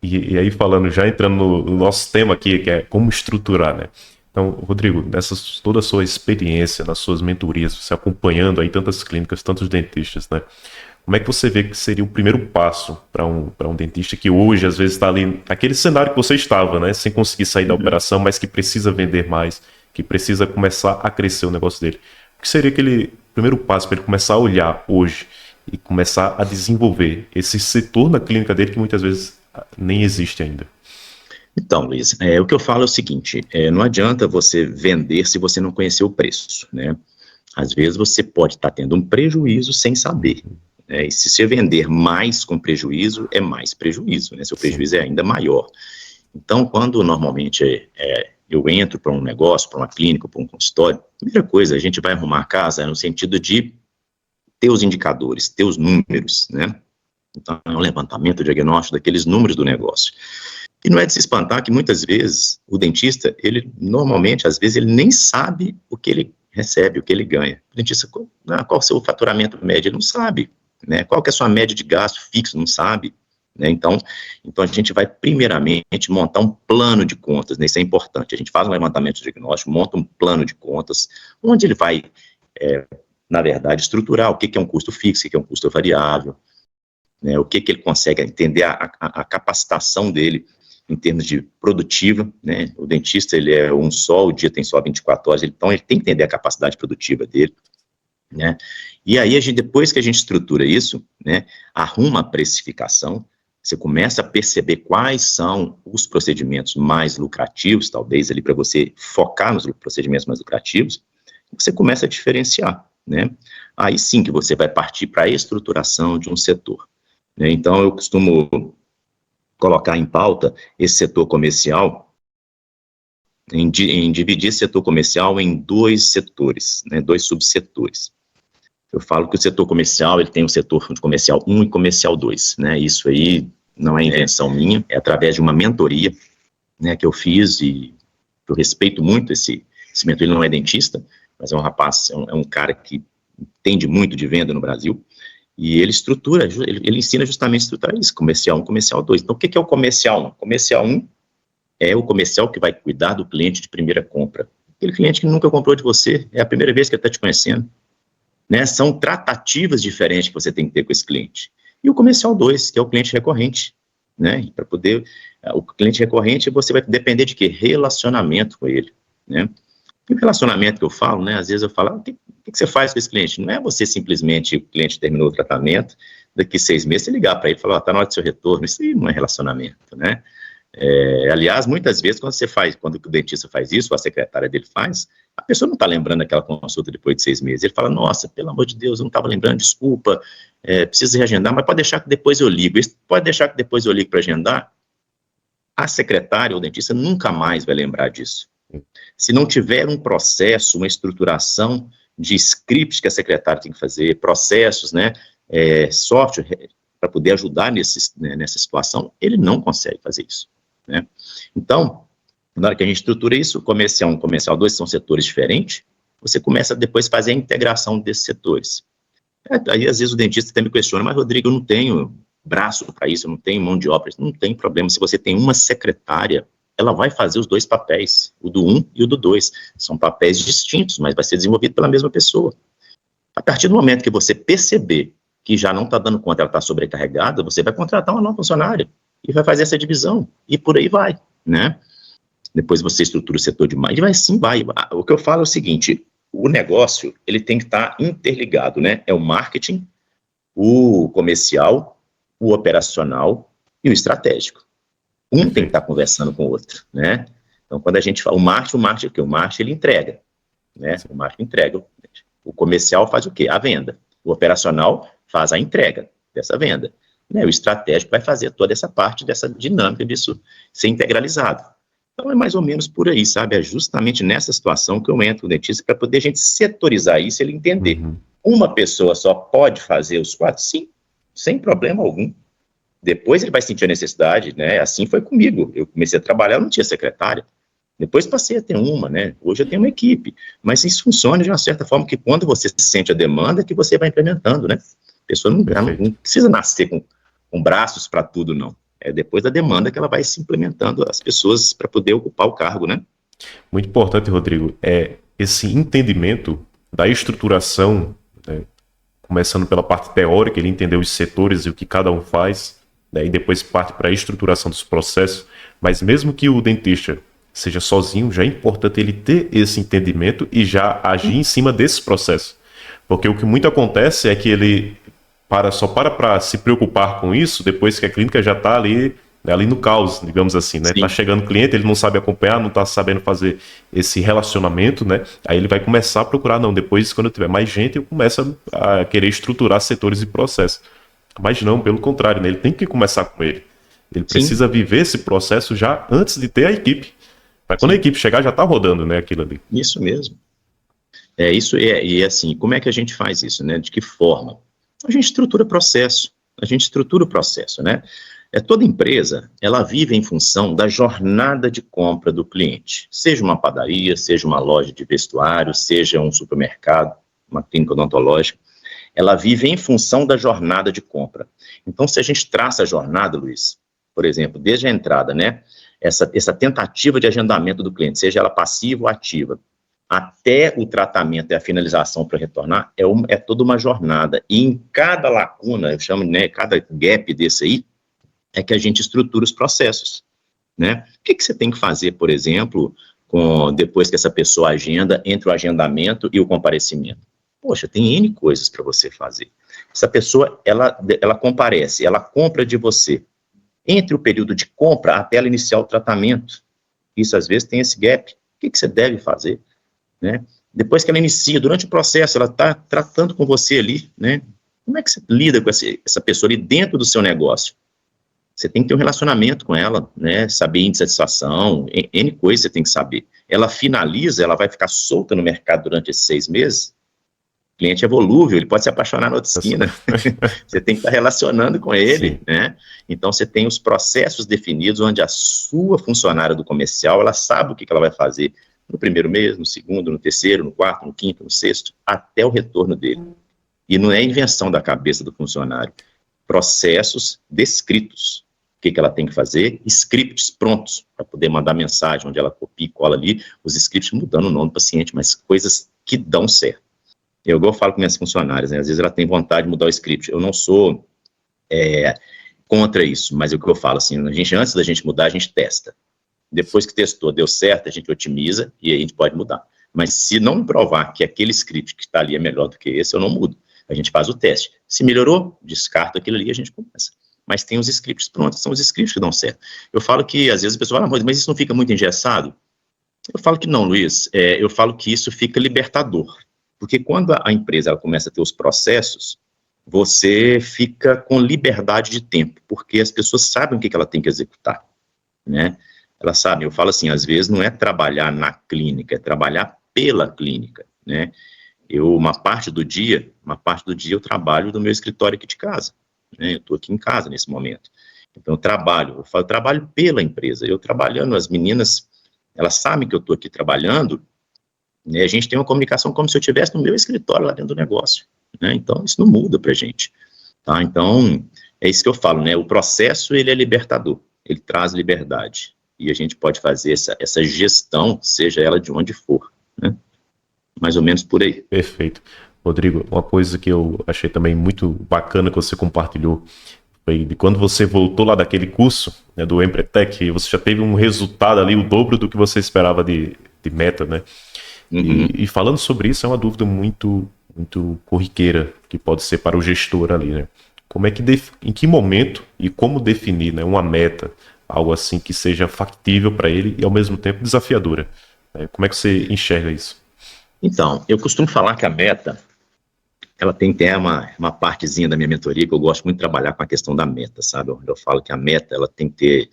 E aí falando, já entrando no nosso tema aqui, que é como estruturar, né? Então, Rodrigo, toda a sua experiência, nas suas mentorias, você acompanhando aí tantas clínicas, tantos dentistas, né? Como é que você vê que seria o primeiro passo para um dentista que hoje, às vezes, está ali naquele cenário que você estava, né? Sem conseguir sair da operação, mas que precisa vender mais, que precisa começar a crescer o negócio dele. O que seria aquele primeiro passo para ele começar a olhar hoje e começar a desenvolver esse setor na clínica dele que muitas vezes nem existe ainda? Então, Luiz, o que eu falo é o seguinte, não adianta você vender se você não conhecer o preço, né? Às vezes você pode estar tendo um prejuízo sem saber, né? E se você vender mais com prejuízo, é mais prejuízo, né? Seu prejuízo é ainda maior. Então, quando normalmente eu entro para um negócio, para uma clínica, para um consultório, a primeira coisa, a gente vai arrumar a casa no sentido de ter os indicadores, ter os números, né? Então, é um levantamento diagnóstico daqueles números do negócio. E não é de se espantar que muitas vezes o dentista, ele normalmente, às vezes, ele nem sabe o que ele recebe, o que ele ganha. O dentista, qual é o seu faturamento médio? Ele não sabe, né? Qual que é a sua média de gasto fixo? Não sabe, né? Então a gente vai primeiramente montar um plano de contas, né? Isso é importante. A gente faz um levantamento diagnóstico, monta um plano de contas, onde ele vai, na verdade, estruturar o que é um custo fixo, o que é um custo variável, né? O que ele consegue entender a capacitação dele em termos de produtiva, né? O dentista, ele é um só, o dia tem só 24 horas, então ele tem que entender a capacidade produtiva dele, né? E aí, depois que a gente estrutura isso, né, arruma a precificação, você começa a perceber quais são os procedimentos mais lucrativos, talvez ali para você focar nos procedimentos mais lucrativos, você começa a diferenciar, né? Aí sim que você vai partir para a estruturação de um setor, né? Então, eu costumo colocar em pauta esse setor comercial, em dividir esse setor comercial em dois setores, né, dois subsetores. Eu falo que o setor comercial, ele tem o setor comercial 1 e comercial 2, né, isso aí não é invenção minha, é através de uma mentoria, né, que eu fiz, e eu respeito muito esse mentor. Ele não é dentista, mas é um rapaz, é um cara que entende muito de venda no Brasil, e ele estrutura, ele ensina justamente a estruturar isso, comercial 1, comercial 2. Então, o que é o comercial 1? Comercial 1 é o comercial que vai cuidar do cliente de primeira compra. Aquele cliente que nunca comprou de você, é a primeira vez que ele está te conhecendo, né? São tratativas diferentes que você tem que ter com esse cliente. E o comercial 2, que é o cliente recorrente, né? Para poder, o cliente recorrente, você vai depender de quê? Relacionamento com ele, né? E o relacionamento que eu falo, né? Às vezes eu falo, o que você faz com esse cliente? Não é você simplesmente, o cliente terminou o tratamento, daqui 6 meses você ligar para ele e falar, está na hora do seu retorno. Isso aí não é relacionamento, né? Aliás, muitas vezes, quando o dentista faz isso, ou a secretária dele faz, a pessoa não está lembrando daquela consulta depois de 6 meses. Ele fala, nossa, pelo amor de Deus, eu não estava lembrando, desculpa, preciso reagendar, mas pode deixar que depois eu ligo. Pode deixar que depois eu ligo para agendar. A secretária ou o dentista nunca mais vai lembrar disso. Se não tiver um processo, uma estruturação de scripts que a secretária tem que fazer, processos, né, software para poder ajudar nessa situação, ele não consegue fazer isso, né? Então, na hora que a gente estrutura isso, comercial 1, comercial 2 são setores diferentes, você começa a depois fazer a integração desses setores. Aí, às vezes, o dentista até me questiona, mas, Rodrigo, eu não tenho braço para isso, eu não tenho mão de obra. Não tem problema, se você tem uma secretária, ela vai fazer os dois papéis, o do 1 e o do 2. São papéis distintos, mas vai ser desenvolvido pela mesma pessoa. A partir do momento que você perceber que já não está dando conta, ela está sobrecarregada, você vai contratar uma nova funcionária e vai fazer essa divisão, e por aí vai, né? Depois você estrutura o setor de marketing, vai sim, vai. O que eu falo é o seguinte, o negócio, ele tem que estar interligado, né? É o marketing, o comercial, o operacional e o estratégico. Um tem que estar conversando com o outro, né? Então, quando a gente fala, o marketing é o quê? O marketing, ele entrega, né? O marketing entrega. O comercial faz o quê? A venda. O operacional faz a entrega dessa venda, né? O estratégico vai fazer toda essa parte dessa dinâmica disso ser integralizado. Então, é mais ou menos por aí, sabe? É justamente nessa situação que eu entro com o dentista para poder a gente setorizar isso, ele entender. Uma pessoa só pode fazer os 4? Sim, sem problema algum. Depois ele vai sentir a necessidade, né? Assim foi comigo. Eu comecei a trabalhar, eu não tinha secretária. Depois passei a ter uma, né? Hoje eu tenho uma equipe. Mas isso funciona de uma certa forma que quando você sente a demanda, que você vai implementando, né? A pessoa não precisa nascer com braços para tudo, não. É depois da demanda que ela vai se implementando as pessoas para poder ocupar o cargo, né? Muito importante, Rodrigo, é esse entendimento da estruturação, né, começando pela parte teórica, ele entendeu os setores e o que cada um faz, né, e depois parte para a estruturação dos processos, mas mesmo que o dentista seja sozinho, já é importante ele ter esse entendimento e já agir em cima desse processo. Porque o que muito acontece é que ele só para se preocupar com isso depois que a clínica já está ali no caos, digamos assim, né? Tá Sim, chegando cliente, ele não sabe acompanhar, não tá sabendo fazer esse relacionamento, né? Aí ele vai começar a procurar, não, depois quando eu tiver mais gente, eu começo a querer estruturar setores e processos. Mas não, pelo contrário, né? Ele tem que começar com ele. Ele sim, precisa viver esse processo já antes de ter a equipe. Para quando a sim, equipe chegar, já tá rodando, né, aquilo ali. isso mesmo. É isso, e assim, como é que a gente faz isso, né? De que forma? A gente estrutura processo, a gente estrutura o processo, né? Toda empresa, ela vive em função da jornada de compra do cliente, seja uma padaria, seja uma loja de vestuário, seja um supermercado, uma clínica odontológica, ela vive em função da jornada de compra. Então, se a gente traça a jornada, Luiz, por exemplo, desde a entrada, né, essa tentativa de agendamento do cliente, seja ela passiva ou ativa, até o tratamento e a finalização para retornar, é toda uma jornada. E em cada lacuna, eu chamo, né, cada gap desse aí, é que a gente estrutura os processos, né? O que você tem que fazer, por exemplo, depois que essa pessoa agenda, entre o agendamento e o comparecimento? Poxa, tem N coisas para você fazer. Essa pessoa, ela comparece, ela compra de você. Entre o período de compra até ela iniciar o tratamento, isso às vezes tem esse gap. O que você deve fazer? Né? Depois que ela inicia, durante o processo, ela está tratando com você ali, né? Como é que você lida com essa pessoa ali dentro do seu negócio? Você tem que ter um relacionamento com ela, né? Saber índice de satisfação, N coisas você tem que saber. Ela finaliza, ela vai ficar solta no mercado durante esses 6 meses. O cliente é volúvel, ele pode se apaixonar na outra esquina. Você tem que estar relacionando com ele, Sim. né? Então, você tem os processos definidos, onde a sua funcionária do comercial, ela sabe o que ela vai fazer no primeiro mês, no segundo, no terceiro, no quarto, no quinto, no sexto, até o retorno dele. E não é invenção da cabeça do funcionário. Processos descritos. O que ela tem que fazer? Scripts prontos para poder mandar mensagem, onde ela copia e cola ali, os scripts mudando o nome do paciente, mas coisas que dão certo. Eu falo com minhas funcionárias, né? Às vezes ela tem vontade de mudar o script. Eu não sou contra isso, mas é o que eu falo, assim, antes da gente mudar, a gente testa. Depois que testou, deu certo, a gente otimiza e aí a gente pode mudar. Mas se não provar que aquele script que está ali é melhor do que esse, eu não mudo. A gente faz o teste. Se melhorou, descarta aquilo ali e a gente começa. Mas tem os scripts prontos, são os scripts que dão certo. Eu falo que, às vezes, a pessoa fala, mas isso não fica muito engessado? Eu falo que não, Luiz. Eu falo que isso fica libertador. Porque quando a empresa ela começa a ter os processos, você fica com liberdade de tempo, porque as pessoas sabem o que ela tem que executar, né? Elas sabem, eu falo assim, às vezes não é trabalhar na clínica, é trabalhar pela clínica, né? Uma parte do dia eu trabalho no meu escritório aqui de casa, né? Eu estou aqui em casa nesse momento. Então eu trabalho pela empresa. Eu trabalhando, as meninas, elas sabem que eu estou aqui trabalhando, né? A gente tem uma comunicação como se eu estivesse no meu escritório lá dentro do negócio, né? Então isso não muda pra gente, tá? Então é isso que eu falo, né? O processo, ele é libertador, ele traz liberdade. E a gente pode fazer essa gestão, seja ela de onde for, né? Mais ou menos por aí. Perfeito. Rodrigo, uma coisa que eu achei também muito bacana que você compartilhou foi de quando você voltou lá daquele curso, né, do Empretec, você já teve um resultado ali, o dobro do que você esperava de meta, né? Uhum. E falando sobre isso, é uma dúvida muito, muito corriqueira que pode ser para o gestor ali, né? Como é que em que momento e como definir, né, uma meta, algo assim que seja factível para ele e ao mesmo tempo desafiadora, né? Como é que você enxerga isso? Então, eu costumo falar que a meta, ela tem que ter uma partezinha da minha mentoria que eu gosto muito de trabalhar com a questão da meta, sabe? Eu falo que a meta, ela tem que ter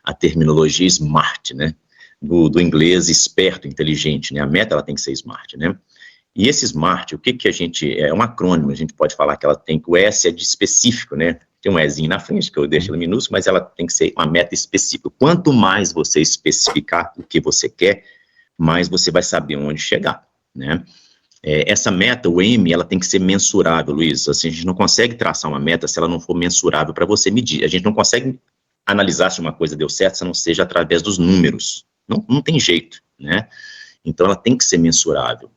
a terminologia SMART, né? Do inglês esperto, inteligente, né? A meta, ela tem que ser SMART, né? E esse SMART, o que a gente... É um acrônimo, a gente pode falar que ela tem... O S é de específico, né? Tem um Ezinho na frente, que eu deixo ela minúsculo, mas ela tem que ser uma meta específica. Quanto mais você especificar o que você quer, mais você vai saber onde chegar, né? Essa meta, o M, ela tem que ser mensurável, Luiz. Assim, a gente não consegue traçar uma meta se ela não for mensurável para você medir. A gente não consegue analisar se uma coisa deu certo, se não seja através dos números. Não tem jeito, né? Então, ela tem que ser mensurável,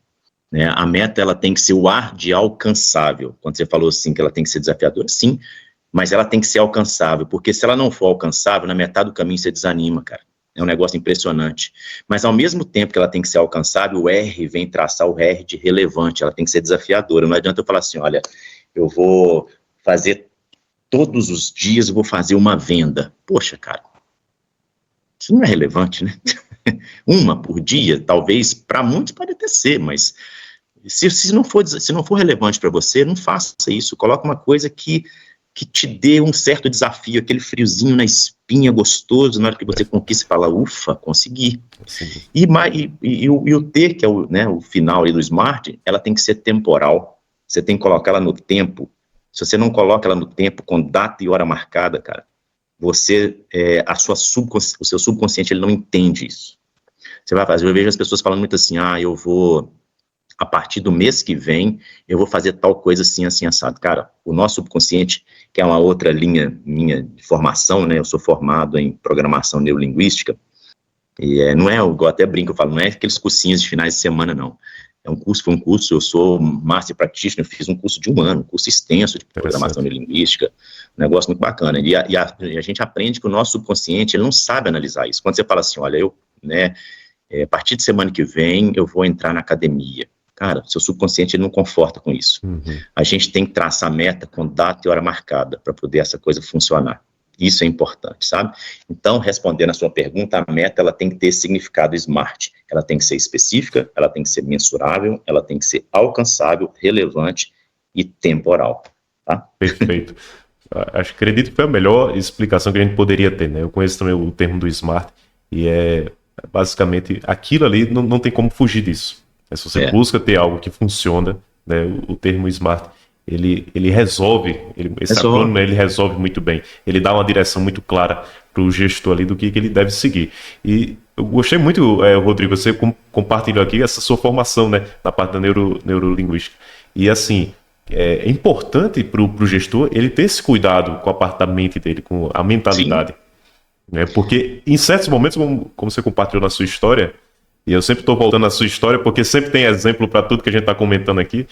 né? A meta, ela tem que ser o ar de alcançável. Quando você falou assim, que ela tem que ser desafiadora, sim, mas ela tem que ser alcançável, porque se ela não for alcançável, na metade do caminho você desanima, cara. É um negócio impressionante. Mas, ao mesmo tempo que ela tem que ser alcançável, o R vem traçar o R de relevante, ela tem que ser desafiadora. Não adianta eu falar assim, olha, eu vou fazer todos os dias, eu vou fazer uma venda. Poxa, cara, isso não é relevante, né? Uma por dia, talvez, para muitos pode até ser, mas se não for relevante para você, não faça isso. Coloca uma coisa que te dê um certo desafio, aquele friozinho na espinha gostoso, na hora que você conquista, você fala, ufa, consegui. E o T, que é o final aí do SMART, ela tem que ser temporal. Você tem que colocar ela no tempo. Se você não coloca ela no tempo, com data e hora marcada, cara, o seu subconsciente, ele não entende isso. Você vai fazer, eu vejo as pessoas falando muito assim, eu vou, a partir do mês que vem, eu vou fazer tal coisa assim, assim, assado. Cara, o nosso subconsciente, que é uma outra linha minha de formação, né, eu sou formado em programação neurolinguística, e não é, eu até brinco, eu falo, não é aqueles cursinhos de finais de semana, não. Foi um curso, eu sou Master Practitioner, eu fiz um curso de 1 ano, um curso extenso de programação neurolinguística, um negócio muito bacana. E a gente aprende que o nosso subconsciente, ele não sabe analisar isso. Quando você fala assim, olha, a partir de semana que vem, eu vou entrar na academia. Cara, seu subconsciente, ele não conforta com isso. A gente tem que traçar a meta com data e hora marcada para poder essa coisa funcionar. Isso é importante, sabe? Então, respondendo a sua pergunta, a meta, ela tem que ter significado SMART. Ela tem que ser específica, ela tem que ser mensurável, ela tem que ser alcançável, relevante e temporal, tá? Perfeito. Acredito que foi a melhor explicação que a gente poderia ter, né? Eu conheço também o termo do SMART e basicamente aquilo ali não tem como fugir disso. Se você busca ter algo que funciona, né, o termo SMART, ele resolve, esse acrônimo ele resolve muito bem, ele dá uma direção muito clara para o gestor ali do que ele deve seguir. E eu gostei muito, Rodrigo, você compartilhou aqui essa sua formação, né, na parte da neurolinguística. E assim, é importante para o gestor ele ter esse cuidado com a parte da mente dele, com a mentalidade. Né, porque em certos momentos, como você compartilhou na sua história, e eu sempre estou voltando à sua história, porque sempre tem exemplo para tudo que a gente está comentando aqui.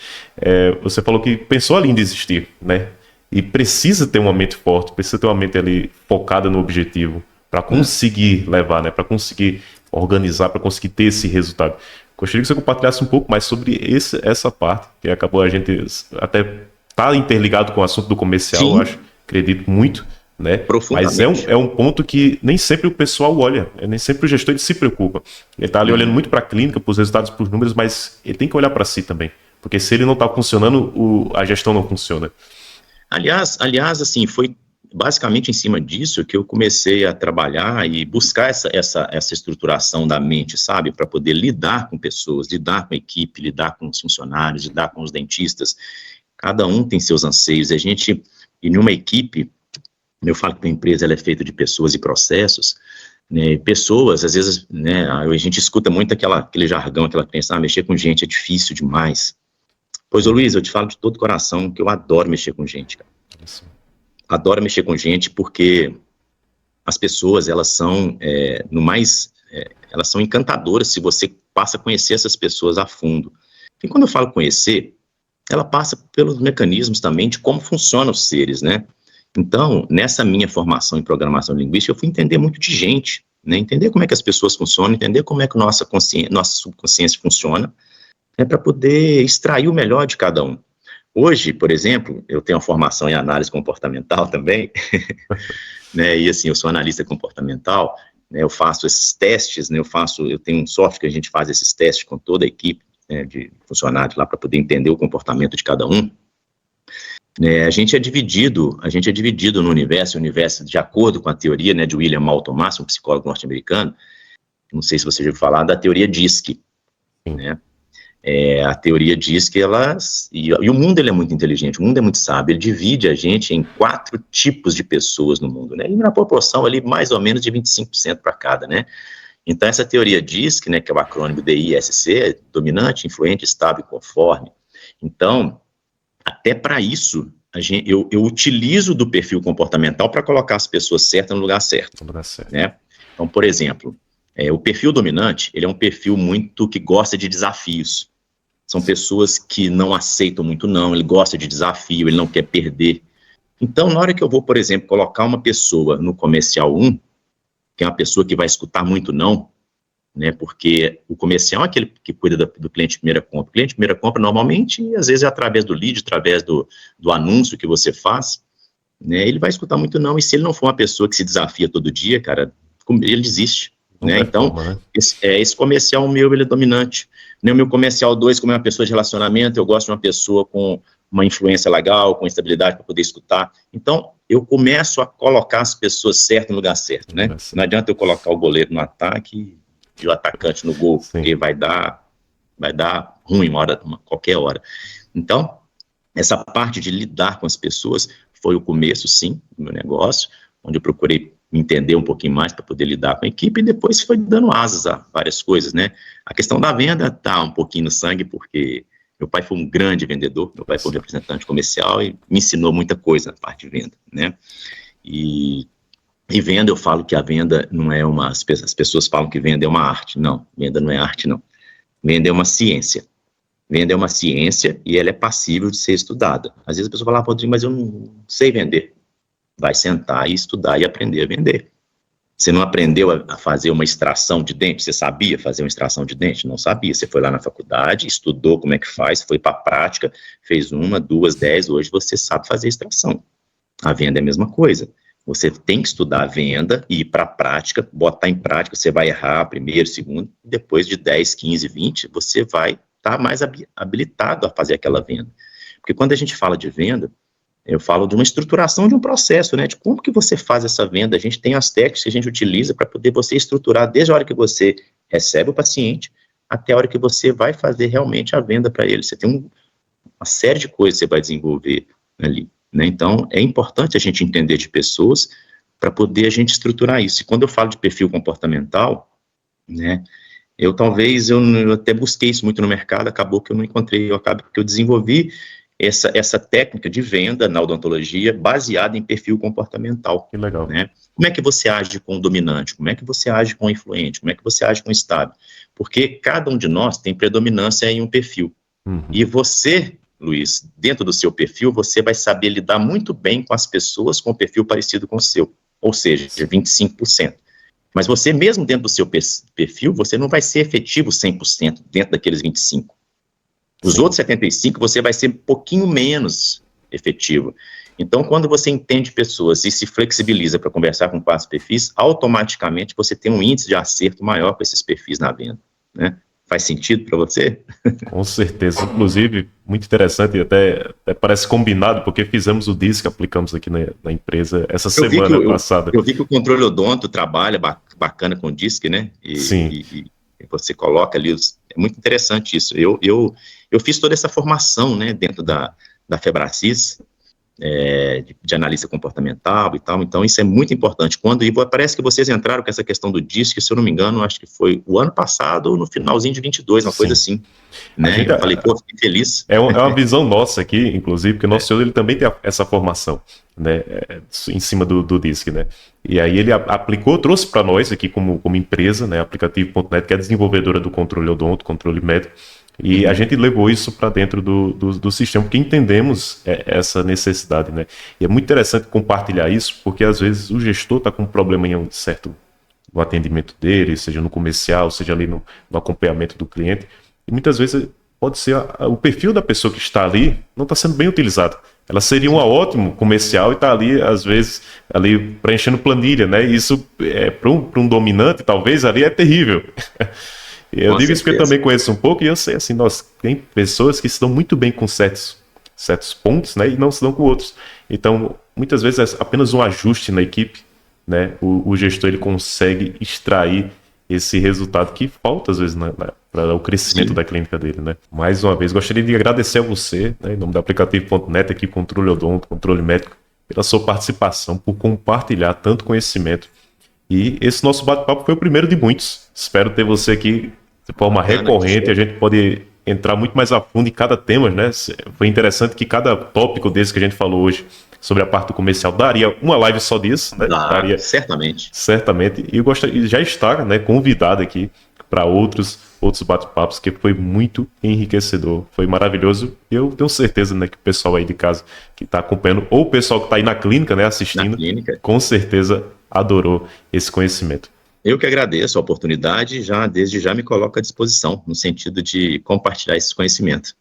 Você falou que pensou ali em desistir, né? E precisa ter uma mente forte, precisa ter uma mente ali focada no objetivo, para conseguir levar, né? Para conseguir organizar, para conseguir ter esse resultado. Gostaria que você compartilhasse um pouco mais sobre essa parte, que acabou a gente até tá interligado com o assunto do comercial, eu acho, acredito muito. Né? Mas é um ponto que nem sempre o pessoal olha, nem sempre o gestor ele se preocupa. Ele está ali olhando muito para a clínica, para os resultados, para os números, mas ele tem que olhar para si também, porque se ele não está funcionando, a gestão não funciona. Aliás, assim, foi basicamente em cima disso que eu comecei a trabalhar e buscar essa estruturação da mente, sabe, para poder lidar com pessoas, lidar com a equipe, lidar com os funcionários, lidar com os dentistas. Cada um tem seus anseios. E numa equipe, eu falo que a empresa ela é feita de pessoas e processos, né? Pessoas, às vezes, né, a gente escuta muito aquele jargão, aquela crença, mexer com gente é difícil demais. Pois, ô Luiz, eu te falo de todo coração que eu adoro mexer com gente, cara. Isso. Adoro mexer com gente porque as pessoas, elas são, elas são encantadoras se você passa a conhecer essas pessoas a fundo. E quando eu falo conhecer, ela passa pelos mecanismos também de como funcionam os seres, né? Então, nessa minha formação em programação linguística, eu fui entender muito de gente, né? Entender como é que as pessoas funcionam, entender como é que nossa subconsciência funciona, né? Para poder extrair o melhor de cada um. Hoje, por exemplo, eu tenho uma formação em análise comportamental também, né? E assim, eu sou analista comportamental, né? Eu faço esses testes, né? Eu tenho um software que a gente faz esses testes com toda a equipe, né, de funcionários lá para poder entender o comportamento de cada um. A gente é dividido no universo de acordo com a teoria, né, de William Moulton Marston, um psicólogo norte-americano. Não sei se você já ouviu falar da teoria DISC, né? A teoria diz que e o mundo ele é muito inteligente, o mundo é muito sábio, ele divide a gente em 4 tipos de pessoas no mundo, né? E na proporção ali mais ou menos de 25% para cada, né? Então essa teoria DISC, né, que é o acrônimo DISC, é dominante, influente, estável e conforme. Então, até para isso, eu utilizo do perfil comportamental para colocar as pessoas certas no lugar certo. Né? Então, por exemplo, o perfil dominante, ele é um perfil muito que gosta de desafios. São pessoas que não aceitam muito não, ele gosta de desafio, ele não quer perder. Então, na hora que eu vou, por exemplo, colocar uma pessoa no comercial 1, que é uma pessoa que vai escutar muito não, né, porque o comercial é aquele que cuida do cliente de primeira compra. O cliente de primeira compra, normalmente, às vezes é através do lead, através do anúncio que você faz, né, ele vai escutar muito não, e se ele não for uma pessoa que se desafia todo dia, cara, ele desiste. Né? Então, esse comercial meu, ele é dominante. O meu comercial 2, como é uma pessoa de relacionamento, eu gosto de uma pessoa com uma influência legal, com estabilidade para poder escutar. Então, eu começo a colocar as pessoas certas no lugar certo, né? Não adianta eu colocar o goleiro no ataque e o atacante no gol, porque vai dar ruim qualquer hora. Então, essa parte de lidar com as pessoas foi o começo, sim, do meu negócio, onde eu procurei me entender um pouquinho mais para poder lidar com a equipe, e depois foi dando asas a várias coisas, né? A questão da venda está um pouquinho no sangue, porque meu pai foi um grande vendedor, meu pai foi um representante comercial e me ensinou muita coisa na parte de venda, né? E venda, eu falo que a venda não é as pessoas falam que venda é uma arte. Não, venda não é arte, não. Venda é uma ciência. Venda é uma ciência e ela é passível de ser estudada. Às vezes a pessoa fala, Rodrigo, mas eu não sei vender. Vai sentar e estudar e aprender a vender. Você não aprendeu a fazer uma extração de dente? Você sabia fazer uma extração de dente? Não sabia. Você foi lá na faculdade, estudou como é que faz, foi para a prática, fez 1, 2, 10, hoje você sabe fazer extração. A venda é a mesma coisa. Você tem que estudar a venda e ir para a prática, botar em prática, você vai errar primeiro, segundo, depois de 10, 15, 20, você vai estar mais habilitado a fazer aquela venda. Porque quando a gente fala de venda, eu falo de uma estruturação de um processo, né, de como que você faz essa venda. A gente tem as técnicas que a gente utiliza para poder você estruturar desde a hora que você recebe o paciente até a hora que você vai fazer realmente a venda para ele. Você tem uma série de coisas que você vai desenvolver ali, né? Então, é importante a gente entender de pessoas para poder a gente estruturar isso. E quando eu falo de perfil comportamental, né, eu até busquei isso muito no mercado, acabou que eu não encontrei, porque eu desenvolvi essa técnica de venda na odontologia baseada em perfil comportamental. Que legal. Né? Como é que você age com o dominante? Como é que você age com o influente? Como é que você age com o estável? Porque cada um de nós tem predominância em um perfil. Uhum. E você, Luiz, dentro do seu perfil, você vai saber lidar muito bem com as pessoas com um perfil parecido com o seu, ou seja, 25%. Mas você mesmo dentro do seu perfil, você não vai ser efetivo 100% dentro daqueles 25%. Os outros 75%, você vai ser um pouquinho menos efetivo. Então, quando você entende pessoas e se flexibiliza para conversar com quatro perfis, automaticamente você tem um índice de acerto maior com esses perfis na venda, né? Faz sentido para você? Com certeza. Inclusive, muito interessante e até parece combinado, porque fizemos o DISC, aplicamos aqui na empresa essa semana passada. Eu vi que o controle odonto trabalha bacana com o DISC, né? Sim. E você coloca ali, é muito interessante isso. Eu fiz toda essa formação, né, dentro da Febracis, de analista comportamental e tal, então isso é muito importante. Parece que vocês entraram com essa questão do DISC, se eu não me engano, acho que foi o ano passado ou no finalzinho de 22, uma coisa assim, né? Eu falei, pô, fiquei feliz. É uma visão nossa aqui, inclusive, porque o nosso senhor ele também tem essa formação, né, em cima do DISC, né? E aí ele trouxe para nós aqui como empresa, né, aplicativo.net, que é desenvolvedora do controle odonto, controle médico, e a gente levou isso para dentro do sistema, porque entendemos essa necessidade, né? E é muito interessante compartilhar isso, porque às vezes o gestor está com um problema em no atendimento dele, seja no comercial, seja ali no acompanhamento do cliente, e muitas vezes pode ser o perfil da pessoa que está ali não está sendo bem utilizado. Ela seria um ótimo comercial e está ali, às vezes, ali preenchendo planilha, né? E isso, para um dominante, talvez, ali é terrível. Eu digo isso porque eu também conheço um pouco e eu sei, assim, tem pessoas que se dão muito bem com certos pontos, né, e não se dão com outros. Então, muitas vezes é apenas um ajuste na equipe, né, o gestor ele consegue extrair esse resultado que falta, às vezes, para o crescimento da clínica dele, né. Mais uma vez, gostaria de agradecer a você, né, em nome do aplicativo.net, aqui, Controle Odonto, Controle Médico, pela sua participação, por compartilhar tanto conhecimento. E esse nosso bate-papo foi o primeiro de muitos. Espero ter você aqui de forma recorrente. A gente pode entrar muito mais a fundo em cada tema, né? Foi interessante que cada tópico desse que a gente falou hoje sobre a parte do comercial daria uma live só disso, né? Daria, certamente. Certamente. E eu gostaria já estar, né, convidado aqui para outros bate-papos, que foi muito enriquecedor, foi maravilhoso. E eu tenho certeza, né, que o pessoal aí de casa que está acompanhando, ou o pessoal que está aí na clínica, né, assistindo, com certeza adorou esse conhecimento. Eu que agradeço a oportunidade e desde já me coloco à disposição, no sentido de compartilhar esse conhecimento.